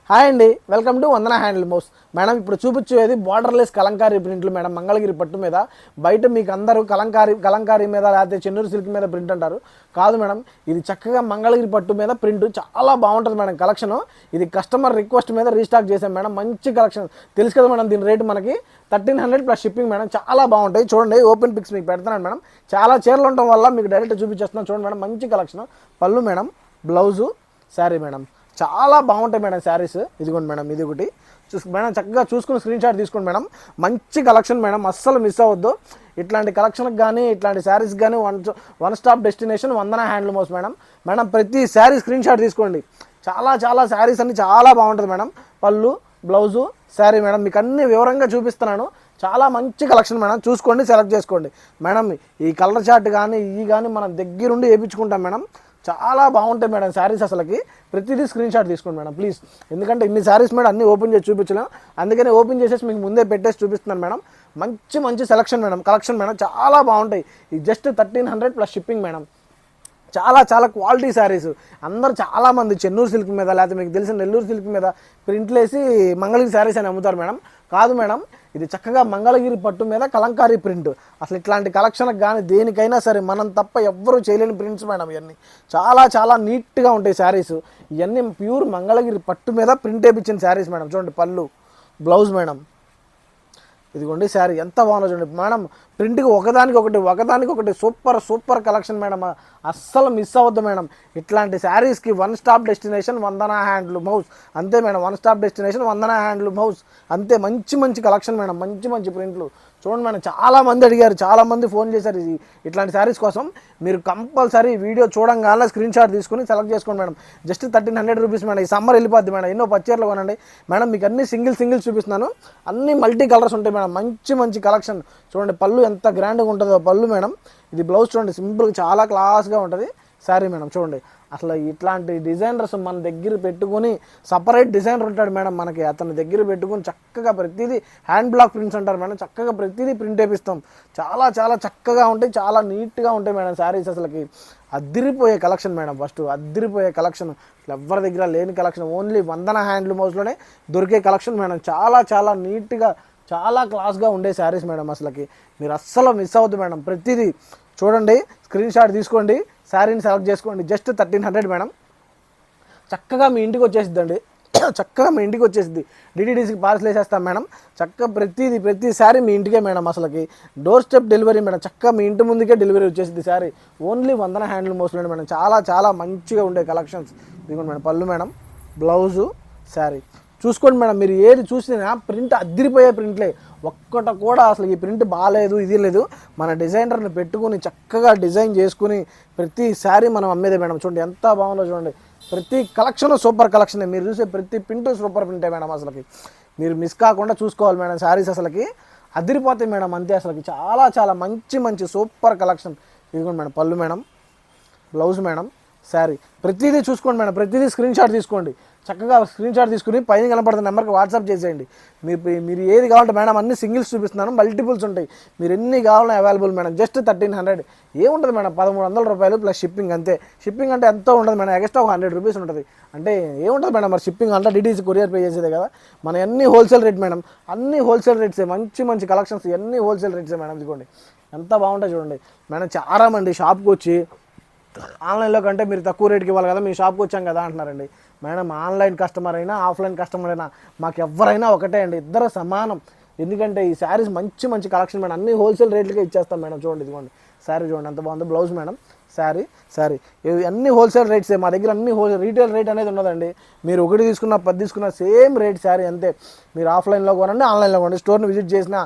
Hi అండి, welcome to Vandana handlooms. Madam ఇప్పుడు చూపించేది బార్డర్లెస్ కలంకారీ ప్రింట్లు మేడం. మంగళగిరి పట్టు మీద బయట మీకు అందరూ కలంకారీ మీద లేకపోతే చెన్నూరు సిల్క్ మీద ప్రింట్ అంటారు. కాదు మేడం, ఇది చక్కగా మంగళగిరి పట్టు మీద ప్రింట్ చాలా బాగుంటుంది మేడం. కలెక్షన్ ఇది కస్టమర్ రిక్వెస్ట్ మీద రీస్టాక్ చేసాం మేడం. మంచి కలెక్షన్ తెలుసు కదా మేడం. దీని రేటు మనకి 1300 ప్లస్ షిప్పింగ్ మేడం. చాలా బాగుంటాయి. చూడండి, ఓపెన్ పిక్స్ మీకు పెడుతున్నాను మేడం. చాలా చీరలు ఉండటం వల్ల మీకు డైరెక్ట్ చూపించేస్తున్నాను. చూడండి మేడం, మంచి కలెక్షన్. పళ్ళు మేడం, బ్లౌజు, శారీ మేడం. చాలా బాగుంటాయి మేడం శారీస్. ఇదిగోండి మేడం, ఇది ఒకటి మేడం. చక్కగా చూసుకుని స్క్రీన్ షాట్ తీసుకోండి మేడం. మంచి కలెక్షన్ మేడం, అస్సలు మిస్ అవ్వద్దు. ఇట్లాంటి కలెక్షన్కి కానీ ఇట్లాంటి శారీస్ కానీ వన్ స్టాప్ డెస్టినేషన్ వందన హ్యాండ్లూమ్స్ మేడం. మేడం ప్రతి శారీ స్క్రీన్ షాట్ తీసుకోండి. చాలా శారీస్ అన్ని చాలా బాగుంటుంది మేడం. పళ్ళు, బ్లౌజు, శారీ మేడం. మీకు అన్ని వివరంగా చూపిస్తున్నాను. చాలా మంచి కలెక్షన్ మేడం. చూసుకోండి, సెలెక్ట్ చేసుకోండి మేడం. ఈ కలర్ చార్ట్ కానీ ఇవి కానీ మనం దగ్గరుండి వేయించుకుంటాం మేడం. చాలా బాగుంటాయి మేడం శారీస్. అసలుకి ప్రతిదీ స్క్రీన్ షాట్ తీసుకోండి మేడం ప్లీజ్. ఎందుకంటే ఇన్ని శారీస్ మేడం అన్నీ ఓపెన్ చేసి చూపించలేం. అందుకని ఓపెన్ చేసేసి మీకు ముందే పెట్టేసి చూపిస్తున్నాను మేడం. మంచి సెలక్షన్ మేడం, కలెక్షన్ మేడం. చాలా బాగుంటాయి. ఇది జస్ట్ 1300 ప్లస్ షిప్పింగ్ మేడం. చాలా క్వాలిటీ శారీస్. అందరూ చాలామంది చెన్నూరు సిల్క్ మీద లేకపోతే మీకు తెలిసిన నెల్లూరు సిల్క్ మీద ప్రింట్లు వేసి మంగళగిరి శారీస్ అని అమ్ముతారు మేడం. కాదు మేడం, ఇది చక్కగా మంగళగిరి పట్టు మీద కలంకారీ ప్రింట్. అసలు ఇట్లాంటి కలెక్షన్కి కానీ దేనికైనా సరే మనం తప్ప ఎవ్వరూ చేయలేని ప్రింట్స్ మేడం. ఇవన్నీ చాలా నీట్గా ఉంటాయి శారీస్. ఇవన్నీ ప్యూర్ మంగళగిరి పట్టు మీద ప్రింట్ వేయించిన శారీస్ మేడం. చూడండి, పళ్ళు, బ్లౌజ్ మేడం. ఇదిగోండి శారీ ఎంత బాగుందో చూడండి మేడం. ప్రింట్కి ఒకదానికి సూపర్ కలెక్షన్ మేడం. అస్సలు మిస్ అవ్వద్దు మేడం. ఇట్లాంటి శారీస్కి వన్ స్టాప్ డెస్టినేషన్ వందన హ్యాండ్లూమ్ హౌస్. అంతే మేడం, వన్ స్టాప్ డెస్టినేషన్ వందన హ్యాండ్లూమ్ హౌస్. అంతే. మంచి కలెక్షన్ మేడం. మంచి ప్రింట్లు చూడండి మేడం. చాలామంది అడిగారు, చాలామంది ఫోన్ చేశారు ఇట్లాంటి శారీస్ కోసం. మీరు కంపల్సరీ వీడియో చూడంగానే స్క్రీన్ షాట్ తీసుకుని సెలెక్ట్ చేసుకోండి మేడం. Just 1300 rupees madam. ఈ సమ్మర్ వెళ్ళిపోద్ది మేడం. ఎన్నో పచ్చీరలు కొనండి మేడం. మీకు అన్ని సింగిల్స్ చూపిస్తున్నాను. అన్ని మల్టీ కలర్స్ ఉంటాయి మేడం. మంచి కలెక్షన్. చూడండి, పళ్ళు ఎంత గ్రాండ్గా ఉంటుందో పళ్ళు మేడం. ఇది బ్లౌజ్ చూడండి, సింపుల్గా చాలా క్లాస్గా ఉంటుంది. శారీ మేడం చూడండి. అసలు ఇట్లాంటి డిజైనర్స్ మన దగ్గర పెట్టుకుని సపరేట్ డిజైనర్ ఉంటాడు మేడం మనకి. అతని దగ్గర పెట్టుకుని చక్కగా ప్రతిదీ హ్యాండ్ బ్లాక్ ప్రింట్స్ అంటారు మేడం. చక్కగా ప్రతిదీ ప్రింట్ వేపిస్తాం. చాలా చక్కగా ఉంటాయి. చాలా నీట్గా ఉంటాయి మేడం శారీస్. అసలుకి అద్దిరిపోయే కలెక్షన్ మేడం. ఫస్ట్ అద్దిరిపోయే కలెక్షన్. ఎవరి దగ్గర లేని కలెక్షన్. ఓన్లీ వందన హ్యాండ్లూమ్ హౌస్లోనే దొరికే కలెక్షన్ మేడం. చాలా నీట్గా చాలా క్లాస్గా ఉండే శారీస్ మేడం. అసలుకి మీరు అస్సలు మిస్ అవ్వద్దు మేడం. ప్రతిదీ చూడండి, స్క్రీన్ షాట్ తీసుకోండి, శారీని సెలెక్ట్ చేసుకోండి. Just 1300 madam. చక్కగా మీ ఇంటికి వచ్చేసిద్దండి. చక్కగా మీ ఇంటికి వచ్చేసిద్ది. డిటీడీసీకి పార్సల్ వేసేస్తాం మేడం. చక్కగా ప్రతి శారీ మీ ఇంటికే మేడం. అసలుకి డోర్ స్టెప్ డెలివరీ మేడం. చక్కగా మీ ఇంటి ముందుకే డెలివరీ వచ్చేసింది sari. Only Vandana handloom హౌస్లోనే madam. చాలా మంచిగా ఉండే కలెక్షన్స్. ఇదిగోండి మేడం, పళ్ళు మేడం, బ్లౌజు, శారీ. చూసుకోండి మేడం. మీరు ఏది చూసినా ప్రింట్ అద్దిరిపోయే ప్రింట్లే. ఒక్కట కూడా అసలు ఈ ప్రింట్ బాగాలేదు, ఇది లేదు. మన డిజైనర్ని పెట్టుకుని చక్కగా డిజైన్ చేసుకుని ప్రతి శారీ మనం అమ్మేదే మేడం. చూడండి ఎంత బాగుందో చూడండి. ప్రతి కలెక్షన్ సూపర్ కలెక్షనే. మీరు చూసే ప్రతి ప్రింట్ సూపర్ ప్రింటే మేడం. అసలుకి మీరు మిస్ కాకుండా చూసుకోవాలి మేడం. శారీస్ అసలుకి అదిరిపోతాయి మేడం. అంతే. అసలుకి చాలా మంచి సూపర్ కలెక్షన్. ఇదిగోండి మేడం, పళ్ళు మేడం, బ్లౌజ్ మేడం, శారీ. ప్రతిదీ చూసుకోండి మేడం. ప్రతిదీ స్క్రీన్ షాట్ తీసుకోండి. చక్కగా స్క్రీన్ షాట్ తీసుకుని పైన కనపడుతున్న నెంబర్కి వాట్సాప్ చేసేయండి. మీరు ఏది కావాలంటే మేడం అన్ని సింగిల్స్ చూపిస్తున్నాను. మల్టిపుల్స్ ఉంటాయి. మీరు ఎన్ని కావాలన్నా అవైలబుల్ మేడం. జస్ట్ 1300. ఏముంటుంది మేడం, 1300 రూపాయలు ప్లస్ షిప్పింగ్. అంతే. షిప్పింగ్ అంటే ఎంతో ఉండదు మేడం. ఎక్స్ట్రా 100 రూపీస్ ఉంటుంది. అంటే ఏముంటుంది మేడం, మరి షిప్పింగ్ అంటే డిటీసీ కొరియర్ పే చేసేదే కదా. మన అన్ని హోల్సేల్ రేట్ మేడం. అన్ని హోల్సేల్ రేట్సే. మంచి కలెక్షన్స్. అన్ని హోల్సేల్ రేట్సే మేడం. ఇదిగోండి ఎంత బాగుంటాయి చూడండి మేడం. చాలామంది షాప్కి వచ్చి ఆన్లైన్లో కంటే మీరు తక్కువ రేట్కి ఇవ్వాలి కదా, మీ షాప్కి వచ్చాం కదా అంటున్నారండి మేడం. ఆన్లైన్ కస్టమర్ అయినా ఆఫ్లైన్ కస్టమర్ అయినా మాకు ఎవరైనా ఒకటే అండి. ఇద్దరు సమానం. ఎందుకంటే ఈ శారీస్ మంచి కలెక్షన్ మేడం. అన్ని హోల్సేల్ రేట్లకే ఇచ్చేస్తాం మేడం. చూడండి, ఇదిగోండి శారీ చూడండి ఎంత బాగుంది. Blouse madam, sari. అన్ని హోల్సేల్ రేట్సే మా దగ్గర. అన్ని రీటైల్ రేట్ అనేది ఉండదండి. మీరు 1 తీసుకున్నా 10 తీసుకున్నా సేమ్ రేట్ శారీ అంతే. మీరు ఆఫ్లైన్లో కొనండి, ఆన్లైన్లో కొనండి, స్టోర్ని విజిట్ చేసినా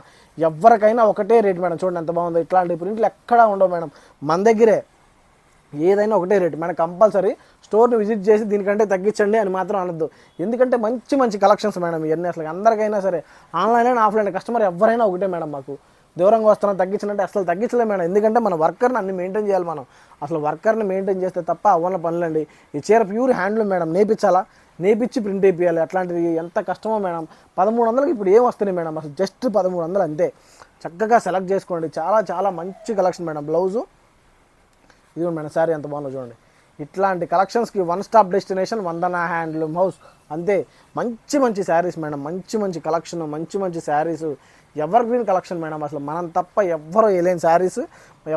ఎవరికైనా ఒకటే రేట్ మేడం. చూడండి ఎంత బాగుందో. ఇట్లాంటి ప్రింట్లు ఎక్కడా ఉండవు మేడం. మన దగ్గరే ఏదైనా ఒకటే రేటు మేడం. కంపల్సరీ స్టోర్ని విజిట్ చేసి దీనికంటే తగ్గించండి అని మాత్రం అనొద్దు. ఎందుకంటే మంచి కలెక్షన్స్ మేడం. ఇవన్నీ అసలు అందరికైనా సరే ఆన్లైన్ అయినా ఆఫ్లైన్ కస్టమర్ ఎవరైనా ఒకటే మేడం. మాకు దూరంగా వస్తున్నాం తగ్గించనంటే అసలు తగ్గించలేము మేడం. ఎందుకంటే మన వర్కర్ని అన్ని మెయింటైన్ చేయాలి మనం. అసలు వర్కర్ని మెయింటైన్ చేస్తే తప్ప అవ్వన పనులండి. ఈ చీర ప్యూర్ హ్యాండ్లూమ్ మేడం. నేపించి ప్రింట్ వేయాలి. అట్లాంటిది ఎంత కష్టమో మేడం. 1300కి ఇప్పుడు ఏం వస్తున్నాయి మేడం. అసలు జస్ట్ 1300 అంతే. చక్కగా సెలెక్ట్ చేసుకోండి. చాలా మంచి కలెక్షన్ మేడం. బ్లౌజు ఇదిగోండి మేడం. శారీ ఎంత బాగుందో చూడండి. ఇట్లాంటి కలెక్షన్స్కి వన్ స్టాప్ డెస్టినేషన్ వందన హ్యాండ్లూమ్ హౌస్. అంతే, మంచి మంచి శారీస్ మేడం, మంచి మంచి కలెక్షన్, మంచి మంచి saris, ever green collection madam. అసలు మనం తప్ప ఎవ్వరు వేయలేని శారీస్,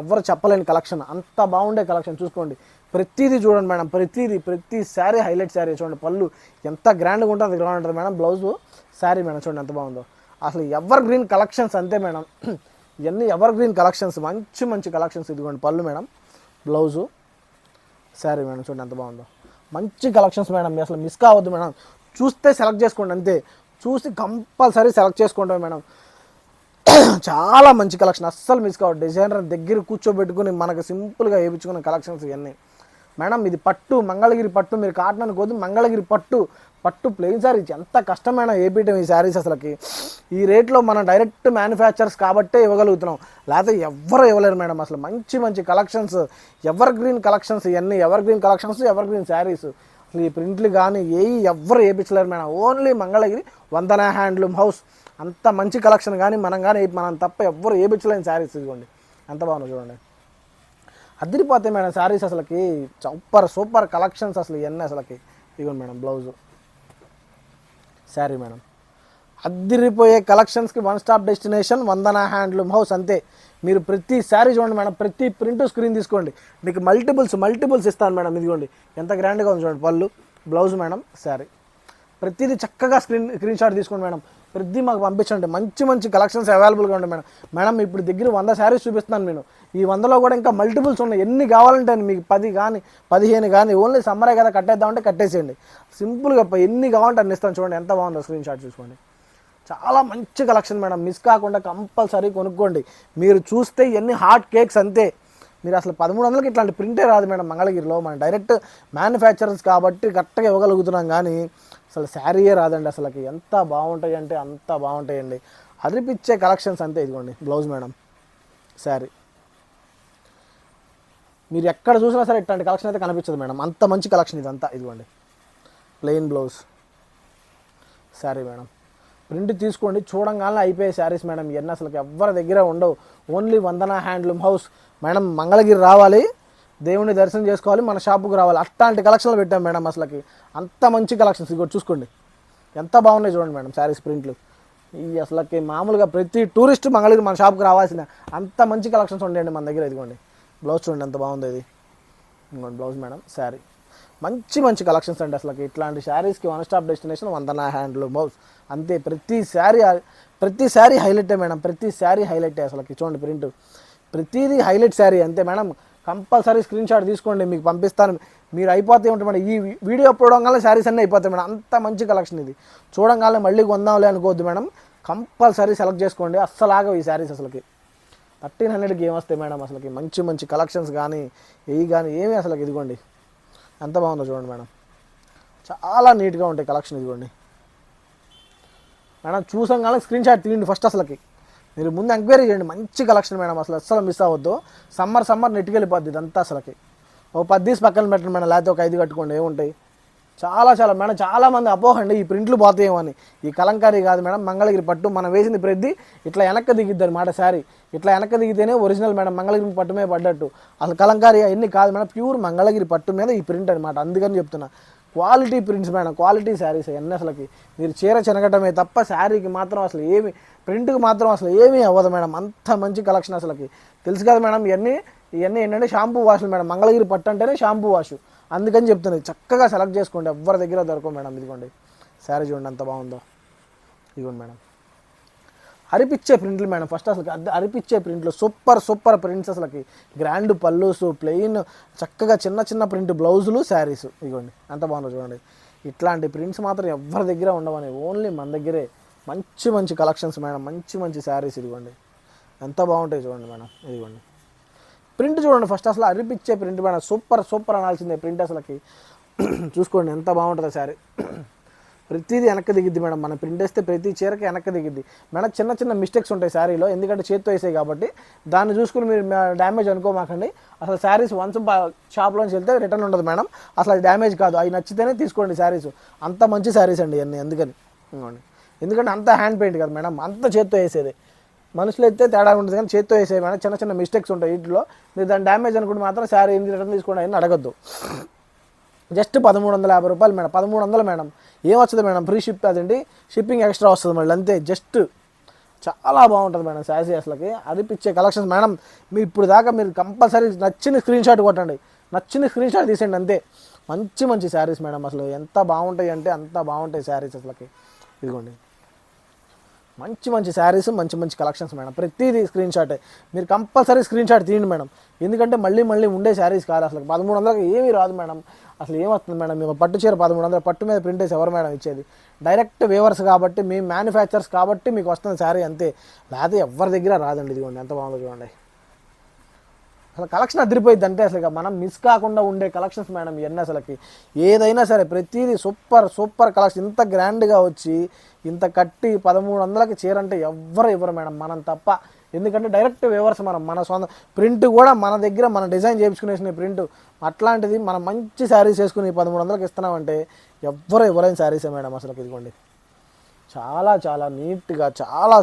ఎవ్వరు చెప్పలేని కలెక్షన్, అంత బాగుండే కలెక్షన్. చూసుకోండి, ప్రతిదీ చూడండి మేడం, ప్రతి శారీ హైలైట్ శారీ. చూడండి పళ్ళు ఎంత గ్రాండ్గా ఉంటుంది, గ్రాండ్ ఉంటుంది మేడం. బ్లౌజు శారీ మేడం చూడండి ఎంత బాగుందో. అసలు ఎవర్ గ్రీన్ కలెక్షన్స్ అంతే మేడం. ఇవన్నీ ఎవర్ గ్రీన్ కలెక్షన్స్, మంచి మంచి కలెక్షన్స్. ఇదిగోండి పళ్ళు మేడం, బ్లౌజు శారీ మేడం చూడండి ఎంత బాగుందో. మంచి కలెక్షన్స్ మేడం, అసలు మిస్ కావద్దు మేడం. చూస్తే సెలెక్ట్ చేసుకోండి అంతే, చూసి కంపల్సరీ సెలెక్ట్ చేసుకోండి మేడం. చాలా మంచి కలెక్షన్, అస్సలు మిస్ కావద్దు. డిజైనర్ దగ్గర కూర్చోబెట్టుకుని మనకు సింపుల్గా వేయించుకున్న కలెక్షన్స్ ఇవన్నీ మేడం. ఇది పట్టు, మంగళగిరి పట్టు. మీరు కాటన్ అనుకోదు, మంగళగిరి పట్టు ప్లెయిన్ శారీస్. ఎంత కష్టమైన ఏపీయటం ఈ శారీస్ అసలుకి. ఈ రేట్లో మనం డైరెక్ట్ మ్యానుఫ్యాక్చర్స్ కాబట్టే ఇవ్వగలుగుతున్నాం, లేకపోతే ఎవ్వరు ఇవ్వలేరు మేడం. అసలు మంచి మంచి కలెక్షన్స్, ఎవర్ గ్రీన్ కలెక్షన్స్ ఇవన్నీ. Ever green collections, ever green saris. అసలు ఈ ప్రింట్లు కానీ ఎవ్వరు వేయించలేరు మేడం. ఓన్లీ మంగళగిరి వందన హ్యాండ్లూమ్ హౌస్. అంత మంచి కలెక్షన్ కానీ మనం తప్ప ఎవ్వరు వేయించలేని శారీస్. ఇదిగోండి ఎంత బాగుందో చూడండి, అదిరిపోతాయి మేడం శారీస్ అసలుకి. సూపర్ కలెక్షన్స్ అసలు ఇవన్నీ అసలుకి. ఇదిగోండి మేడం బ్లౌజు శారీ మేడం. అదిరిపోయే కలెక్షన్స్కి వన్ స్టాప్ డెస్టినేషన్ వందన హ్యాండ్లూమ్ హౌస్. అంతే, మీరు ప్రతి శారీ చూడండి మేడం, ప్రతి ప్రింట్ స్క్రీన్ తీసుకోండి, మీకు మల్టిపుల్స్ ఇస్తాను మేడం. ఇదిగోండి ఎంత గ్రాండ్గా ఉంది చూడండి పళ్ళు, బ్లౌజ్ మేడం, శారీ. ప్రతిదీ చక్కగా స్క్రీన్ షాట్ తీసుకోండి మేడం. ప్రతి మాకు పంపించండి. మంచి మంచి కలెక్షన్స్ అవైలబుల్గా ఉంటాయి మేడం. ఇప్పుడు దగ్గర 100 శారీస్ చూపిస్తున్నాను నేను. ఈ 100లో కూడా ఇంకా మల్టిపుల్స్ ఉన్నాయి. ఎన్ని కావాలంటే మీకు 10 కానీ 15 కానీ. ఓన్లీ సమ్మరే కదా కట్టేద్దామంటే కట్టేసేయండి. సింపుల్గా ఎన్ని కావాలంటే అన్ని ఇస్తాను. చూడండి ఎంత బాగుందో, స్క్రీన్ షాట్ చూసుకోండి. చాలా మంచి కలెక్షన్ మేడం, మిస్ కాకుండా కంపల్సరీ కొనుక్కోండి. మీరు చూస్తే ఎన్ని హాట్ కేక్స్ అంతే. మీరు అసలు 1300కి ఇట్లాంటి ప్రింటే రాదు మేడం మంగళగిరిలో. మనం డైరెక్ట్ మ్యానుఫ్యాక్చరర్స్ కాబట్టి కరెక్ట్గా ఇవ్వగలుగుతున్నాం, కానీ అసలు శారీయే రాదండి అసలుకి. ఎంత బాగుంటాయి అంటే అంత బాగుంటాయండి, అదిరిపిచ్చే కలెక్షన్స్ అంతే. ఇదిగోండి బ్లౌజ్ మేడం, శారీ. మీరు ఎక్కడ చూసినా సరే ఇట్లాంటి కలెక్షన్ అయితే కనిపించదు మేడం, అంత మంచి కలెక్షన్ ఇదంతా. ఇదిగోండి plain blouse, sari madam. Print తీసుకోండి, చూడంగానే అయిపోయే శారీస్ మేడం. ఇవన్నీ అసలు ఎవరి దగ్గర ఉండవు. Only Vandana handloom house madam. Mangalagiri రావాలి, దేవుని దర్శనం చేసుకోవాలి, మన షాపుకు రావాలి. అట్లాంటి కలెక్షన్లు పెట్టాం మేడం అసలుకి. అంత మంచి కలెక్షన్స్. ఇదిగో చూసుకోండి ఎంత బాగున్నాయి చూడండి మేడం శారీస్ ప్రింట్లు. ఈ అసలుకి మామూలుగా ప్రతి టూరిస్ట్ మంగళగిరి మన షాప్కి రావాల్సిన అంత మంచి కలెక్షన్స్ ఉండేయండి మన దగ్గర. ఇదిగోండి బ్లౌజ్ చూడండి ఎంత బాగుంది ఇది. ఇంకోండి బ్లౌజ్ మేడం, శారీ. మంచి మంచి కలెక్షన్స్ అండి అసలుకి. ఇట్లాంటి శారీస్కి వన్ స్టాప్ డెస్టినేషన్ వందన హ్యాండ్లూమ్ హౌస్. అంతే, ప్రతి శారీ హైలైటే మేడం, ప్రతి శారీ హైలైటే అసలుకి. చూడండి ప్రింట్, ప్రతిదీ హైలైట్ శారీ అంతే మేడం. కంపల్సరీ స్క్రీన్ షాట్ తీసుకోండి, మీకు పంపిస్తాను. మీరు అయిపోతే ఉంటుంది మేడం. ఈ వీడియో అప్లోడ్ అవగానే శారీస్ అన్నీ అయిపోతాయి మేడం. అంత మంచి కలెక్షన్ ఇది. చూడంగానే మళ్ళీ కొందాంలే అనుకోవద్దు మేడం, కంపల్సరీ సెలెక్ట్ చేసుకోండి. అస్సలు ఆగవు ఈ శారీస్ అసలుకి. 1300కి ఏమొస్తాయి మేడం అసలుకి. మంచి మంచి కలెక్షన్స్ కానీ ఏమీ అసలుకి. ఇదిగోండి ఎంత బాగుందో చూడండి మేడం, చాలా నీట్గా ఉంటాయి కలెక్షన్. ఇదిగోండి మేడం, చూసంగానే స్క్రీన్ షాట్ తీయండి ఫస్ట్. అసలుకి మీరు ముందు ఎంక్వైరీ చేయండి. మంచి కలెక్షన్ మేడం, అసలు మిస్ అవ్వద్దు. సమ్మర్ నెట్కి వెళ్ళిపోద్ది ఇదంతా అసలుకి. ఓ 10 తీసి పక్కన పెట్టండి మేడం, లేకపోతే ఒక 5 కట్టుకోండి, ఏముంటాయి. చాలా మేడం, చాలామంది అపోహండి ఈ ప్రింట్లు పోతాయేమని. ఈ కలంకారీ కాదు మేడం, మంగళగిరి పట్టు. మనం వేసింది ప్రతి ఇట్లా వెనక్కి దిగిద్ది అనమాట శారీ. ఇట్లా వెనక్కి దిగితేనే ఒరిజినల్ మేడం, మంగళగిరి పట్టు మీద పడ్డట్టు. అసలు కలంకారీ అవన్నీ కాదు మేడం, ప్యూర్ మంగళగిరి పట్టు మీద ఈ ప్రింట్ అనమాట. అందుకని చెప్తున్నా, quality prints madam, quality saris అవన్నీ అసలుకి. మీరు చీర చెనగటమే తప్ప శారీకి మాత్రం అసలు ప్రింట్కి మాత్రం అసలు ఏమీ అవ్వదు మేడం. అంత మంచి కలెక్షన్ అసలుకి. తెలుసు కదా మేడం, ఇవన్నీ ఏంటంటే షాంపూ వాష్లు మేడం. మంగళగిరి పట్టు అంటేనే షాంపూ వాష్. అందుకని చెప్తున్నాను, చక్కగా సెలెక్ట్ చేసుకోండి, ఎవరి దగ్గర దొరకవు మేడం. ఇదిగోండి శారీ చూడండి ఎంత బాగుందో. ఇదిగోండి మేడం, అరిపిచ్చే ప్రింట్లు మేడం. ఫస్ట్ అసలు అరిపిచ్చే ప్రింట్లు, సూపర్ ప్రింట్స్ అసలుకి. గ్రాండ్ పల్లూసు, ప్లెయిన్ చక్కగా చిన్న ప్రింట్ బ్లౌజులు, శారీస్. ఇదిగోండి ఎంత బాగుందో చూడండి. ఇట్లాంటి ప్రింట్స్ మాత్రం ఎవరి దగ్గర ఉండవని, ఓన్లీ మన దగ్గరే. మంచి కలెక్షన్స్ మేడం, మంచి శారీస్. ఇదిగోండి ఎంత బాగుంటాయి చూడండి మేడం. ఇదిగోండి ప్రింట్ చూడండి ఫస్ట్, అసలు అరిపిచ్చే ప్రింట్ మేడం. సూపర్ అనాల్సిందే ప్రింట్ అసలుకి. చూసుకోండి ఎంత బాగుంటుందో శారీ. ప్రతిదీ వెనక్కి దిగిద్ది మేడం. మనం ప్రింట్ వేస్తే ప్రతి చీరకి వెనక్కి దిగిద్ది మేడం. చిన్న మిస్టేక్స్ ఉంటాయి శారీలో, ఎందుకంటే చేతితో వేసాయి కాబట్టి. దాన్ని చూసుకుని మీరు డ్యామేజ్ అనుకోమాకండి. అసలు శారీస్ వన్స్ షాప్లోంచి వెళ్తే రిటర్న్ ఉండదు మేడం. అసలు అది డ్యామేజ్ కాదు, అవి నచ్చితేనే తీసుకోండి శారీస్. అంత మంచి శారీస్ అండి అన్నీ. ఎందుకంటే అంత హ్యాండ్ పెయింట్ కదా మేడం, అంత చేతితో వేసేది. మనుషులు అయితే తేడా ఉంటుంది కానీ చేత్తో వేసే మేడం చిన్న చిన్న మిస్టేక్స్ ఉంటాయి వీటిలో. మీరు దాని డ్యామేజ్ అనుకుంటే మాత్రం శారీ ఎన్ని రిటర్న్ తీసుకోండి అని అడగద్దు. జస్ట్ 1350 రూపాయలు మేడం, 1300 మేడం. ఏం వస్తుంది మేడం, ఫ్రీ షిప్ అదండి, షిప్పింగ్ ఎక్స్ట్రా వస్తుంది మళ్ళీ అంతే. జస్ట్ చాలా బాగుంటుంది మేడం శారీ అసలుకి, అదిపిచ్చే కలెక్షన్స్ మేడం. మీరు ఇప్పుడు దాకా మీరు కంపల్సరీ నచ్చిన స్క్రీన్ షాట్ కొట్టండి, నచ్చిన స్క్రీన్ షాట్ తీసేయండి అంతే. మంచి మంచి శారీస్ మేడం, అసలు ఎంత బాగుంటాయి అంటే అంత బాగుంటాయి శారీస్ అసలుకి. ఇదిగోండి మంచి మంచి శారీస్, మంచి మంచి కలెక్షన్స్ మేడం. ప్రతిదీ స్క్రీన్ షాటే, మీరు కంపల్సరీ స్క్రీన్ షాట్ తీయండి మేడం. ఎందుకంటే మళ్ళీ మళ్ళీ ఉండే శారీస్ కాదు అసలు. 1300 ఏమీ రాదు మేడం. అసలు ఏమవుతుంది మేడం, మేము పట్టు చీర 1300, పట్టు మీద ప్రింట్ వేసి ఎవరు మేడం ఇచ్చేది? డైరెక్ట్ వేవర్స్ కాబట్టి, మేము మ్యానుఫ్యాక్చర్స్ కాబట్టి మీకు వస్తుంది శారీ అంతే, లేకపోతే ఎవరి దగ్గర రాదండి. ఇదిగోండి ఎంత బాగుందో చూడండి, అసలు కలెక్షన్ అదిరిపోయింది అంటే అసలు మనం మిస్ కాకుండా ఉండే కలెక్షన్స్ మేడం ఇవన్నీ. అసలుకి ఏదైనా సరే ప్రతిదీ సూపర్ సూపర్ కలెక్షన్. ఇంత గ్రాండ్గా వచ్చి ఇంత కట్టి 1300కి చీర అంటే ఎవ్వరు ఇవ్వరు మేడం, మనం తప్ప. ఎందుకంటే డైరెక్ట్ వేవర్స్ మనం, మన సొంత ప్రింట్ కూడా మన దగ్గర మన డిజైన్ చేయించుకునేసిన ప్రింట్, అట్లాంటిది మనం మంచి శారీస్ వేసుకుని 1300కి ఇస్తున్నామంటే ఎవ్వరు ఎవరైనా శారీసే మేడం అసలుకి. ఇదిగోండి చాలా చాలా నీట్గా చాలా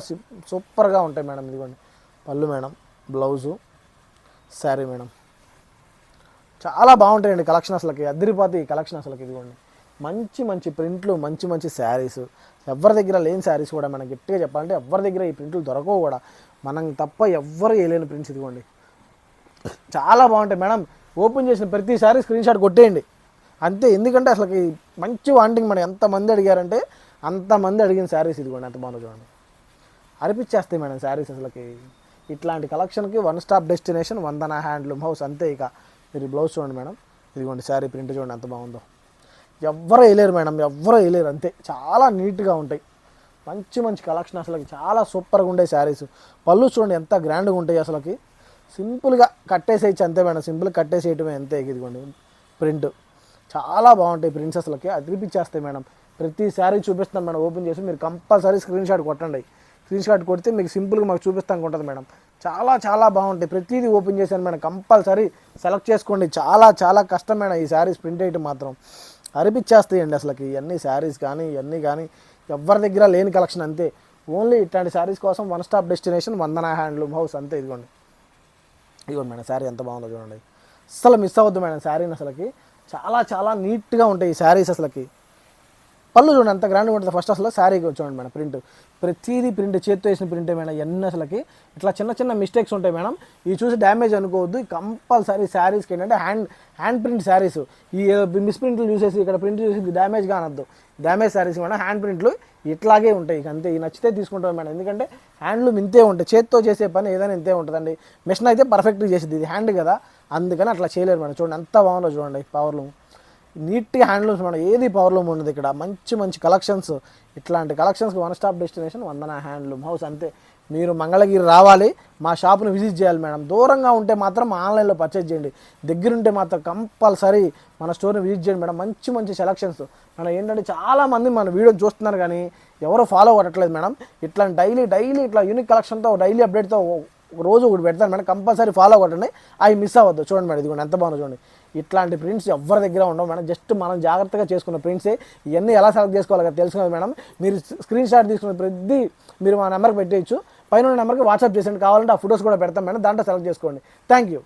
సూపర్గా ఉంటాయి మేడం. ఇదిగోండి పళ్ళు మేడం, బ్లౌజు, శారీ మేడం, చాలా బాగుంటాయండి కలెక్షన్ అసలుకి, అదిరిపోతాయి ఈ కలెక్షన్ అసలుకి. ఇదిగోండి మంచి మంచి ప్రింట్లు, మంచి మంచి శారీస్, ఎవరి దగ్గర లేని శారీస్ కూడా మనం గట్టిగా చెప్పాలంటే ఎవరి దగ్గర ఈ ప్రింట్లు దొరకవు కూడా, మనం తప్ప ఎవ్వరు వేయలేని ప్రింట్స్. ఇదిగోండి చాలా బాగుంటాయి మేడం. ఓపెన్ చేసిన ప్రతిసారి స్క్రీన్ షాట్ కొట్టేయండి అంతే. ఎందుకంటే అసలుకి మంచి వాంటింగ్ మేడం, ఎంతమంది అడిగారంటే అంతమంది అడిగిన శారీస్. ఇదిగోండి ఎంత బాగుందో చూడండి, అనిపించేస్తాయి మేడం శారీస్ అసలుకి. ఇట్లాంటి కలెక్షన్కి వన్ స్టాప్ డెస్టినేషన్ వందన హ్యాండ్లూమ్ హౌస్ అంతే. ఇక మీరు బ్లౌజ్ చూడండి మేడం, ఇదిగోండి శారీ ప్రింట్ చూడండి ఎంత బాగుందో, ఎవ్వరు వేయలేరు మేడం, ఎవ్వరు వేయలేరు అంతే. చాలా నీట్గా ఉంటాయి, మంచి మంచి కలెక్షన్ అసలుకి, చాలా సూపర్గా ఉండే శారీస్. పళ్ళు చూడండి ఎంత గ్రాండ్గా ఉంటాయి అసలుకి, సింపుల్గా కట్టేసేయచ్చు అంతే మేడం, సింపుల్గా కట్టేసేయటమే అంతే. ఇదిగోండి ప్రింట్ చాలా బాగుంటాయి ప్రింట్స్ అసలుకి, అదిరిపించేస్తాయి మేడం. ప్రతి శారీ చూపిస్తాను మేడం, ఓపెన్ చేసి మీరు కంపల్సరీ స్క్రీన్ షాట్ కొట్టండి. స్క్రీన్ షాట్ కొడితే మీకు సింపుల్గా మాకు చూపిస్తానికి ఉంటుంది మేడం. చాలా చాలా బాగుంటాయి, ప్రతిదీ ఓపెన్ చేశాను మేడం, కంపల్సరీ సెలెక్ట్ చేసుకోండి. చాలా చాలా కష్టం మేడం ఈ శారీస్ ప్రింట్ వేయటం మాత్రం, అరిపించేస్తాయండి అసలుకి. ఇవన్నీ శారీస్ కానీ ఇవన్నీ కానీ ఎవరి దగ్గర లేని కలెక్షన్ అంతే. ఓన్లీ ఇట్లాంటి శారీస్ కోసం వన్ స్టాప్ డెస్టినేషన్ వందన హ్యాండ్లూమ్ హౌస్ అంతే. ఇదిగోండి ఇదిగోండి మేడం శారీ ఎంత బాగుందో చూడండి, అస్సలు మిస్ అవ్వద్దు మేడం శారీని అసలుకి. చాలా చాలా నీట్గా ఉంటాయి ఈ శారీస్ అసలుకి. పళ్ళు చూడండి ఎంత గ్రాండ్గా ఉంటుంది. ఫస్ట్ అసలు శారీకి చూడండి మేడం, ప్రింట్ ప్రతిదీ ప్రింట్, చేత్తో వేసిన ప్రింటే మేడం ఎన్ని అసలుకి. ఇట్లా చిన్న చిన్న మిస్టేక్స్ ఉంటాయి మేడం, ఇవి చూసి డ్యామేజ్ అనుకోవద్దు. కంపల్సరీ శారీస్కి ఏంటంటే హ్యాండ్ ప్రింట్ శారీస్, ఈ మిస్ ప్రింట్లు చూసేసి ఇక్కడ ప్రింట్ చూసి డ్యామేజ్ కానద్దు. డ్యామేజ్ శారీస్ మేడం హ్యాండ్ ప్రింట్లు ఇట్లాగే ఉంటాయి. ఇక అంతే, ఈ నచ్చితే తీసుకుంటాం మేడం. ఎందుకంటే హ్యాండ్లూమ్ ఇంతే ఉంటాయి, చేత్తో చేసే పని ఏదైనా ఇంతే ఉంటుందండి. మిషన్ అయితే పర్ఫెక్ట్గా చేసేది, ఇది హ్యాండ్ కదా, అందుకని అట్లా చేయలేరు మేడం. చూడండి ఎంత బాగుందో చూడండి, పవర్లూమ్ నీట్గా హ్యాండ్లూమ్స్ మేడం, ఏది పవర్లూమ్ ఉండదు ఇక్కడ. మంచి మంచి కలెక్షన్స్, ఇట్లాంటి కలెక్షన్స్కి వన్ స్టాప్ డెస్టినేషన్ వందన హ్యాండ్లూమ్ హౌస్ అంతే. మీరు మంగళగిరి రావాలి, మా షాప్ని విజిట్ చేయాలి మేడం. దూరంగా ఉంటే మాత్రం ఆన్లైన్లో పర్చేజ్ చేయండి, దగ్గరుంటే మాత్రం కంపల్సరీ మన స్టోర్ని విజిట్ చేయండి మేడం. మంచి మంచి సెలెక్షన్స్ మనం ఏంటంటే చాలామంది మన వీడియోని చూస్తున్నారు కానీ ఎవరు ఫాలో అవ్వట్లేదు మేడం. ఇట్లా డైలీ ఇట్లా యూనిక్ కలెక్షన్తో డైలీ అప్డేట్తో రోజు ఒకటి పెడతాను మేడం, కంపల్సరీ ఫాలో కొట్టండి, అవి మిస్ అవ్వద్దు. చూడండి మేడం ఇదిగోండి ఎంత బాగుందో చూడండి, ఇట్లాంటి ప్రింట్స్ ఎవరి దగ్గర ఉండవు మేడం. జస్ట్ మనం జాగ్రత్తగా చేసుకున్న ప్రింట్సే. ఇవన్నీ ఎలా సెలెక్ట్ చేసుకోవాలో తెలుసుకున్నది మేడం. మీరు స్క్రీన్ షాట్ తీసుకున్న ప్రతి మీరు మా నెంబర్కి పెట్టేయచ్చు, పైన నెంబర్కి వాట్సాప్ చేసేయండి. కావాలంటే ఆ ఫొటోస్ కూడా పెడతాం మేడం, దాంట్లో సెలెక్ట్ చేసుకోండి. Thank you.